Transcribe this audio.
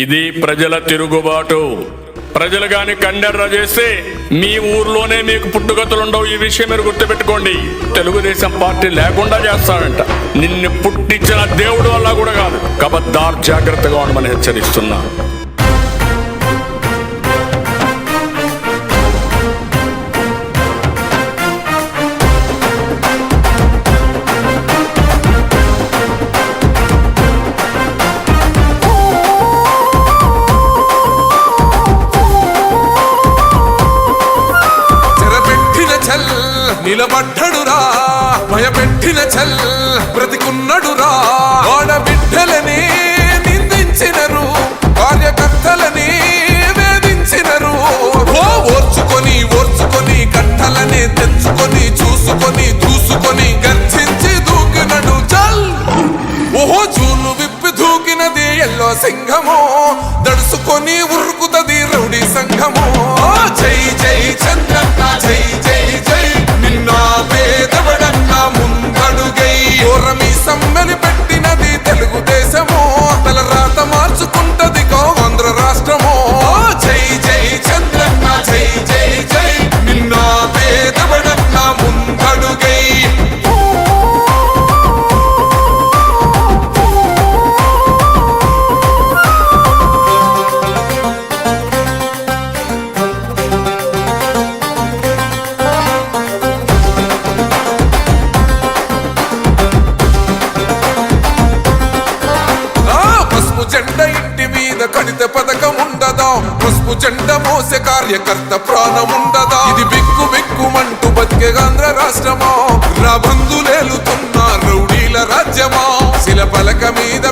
ఇది ప్రజల తిరుగుబాటు. ప్రజలు గాని కండెర్ర చేస్తే మీ ఊర్లోనే మీకు పుట్టుగతులుండవు. ఈ విషయం మీరు గుర్తుపెట్టుకోండి. తెలుగుదేశం పార్టీ లేకుండా చేస్తాడంట. నిన్ను పుట్టించిన దేవుడు వల్ల కూడా కాదు. కబద్దార్, జాగ్రత్తగా ఉండమని హెచ్చరిస్తున్నా. నిలబడ్డడురా భయపెట్టిన చల్ బ్రతికున్నడురా. ఆడబిడ్డలని నిందించినరు, కార్యకర్తలని వేధించినరు. ఓర్చుకొని ఓర్చుకొని కట్టలని తెచ్చుకొని చూసుకొని దూసుకొని గర్జించి దూకినడు చల్. ఓహో చూలు విప్పి దూకినది ఎల్లో సింహము, దడుసుకొని ఉరుకుతది రౌడీ సంఘము. జై జై చంద్రన్న జై జై జై, నిన్న పేదవడన్నా ముందడుగై. ఓరమి సమ్మెలి పెట్టినది తెలుగుదేశము, తల రాత మార్చుకుంటది ఆంధ్ర రాష్ట్రము. జై జై చంద్రన్న జై జై జై, నిన్న పేదవడన్నా ముందడుగై. జెండా ఇంటి మీద కడితే పథకం ఉండదా? పసుపు జెండా మోసే కార్యకర్త ప్రాణం ఉండదా? ఇది బిక్కు బిక్కుమంటూ బతికే ఆంధ్ర రాష్ట్రమా? రాబందులేలుతున్న రౌడీల రాజ్యమా? శిల పలక మీద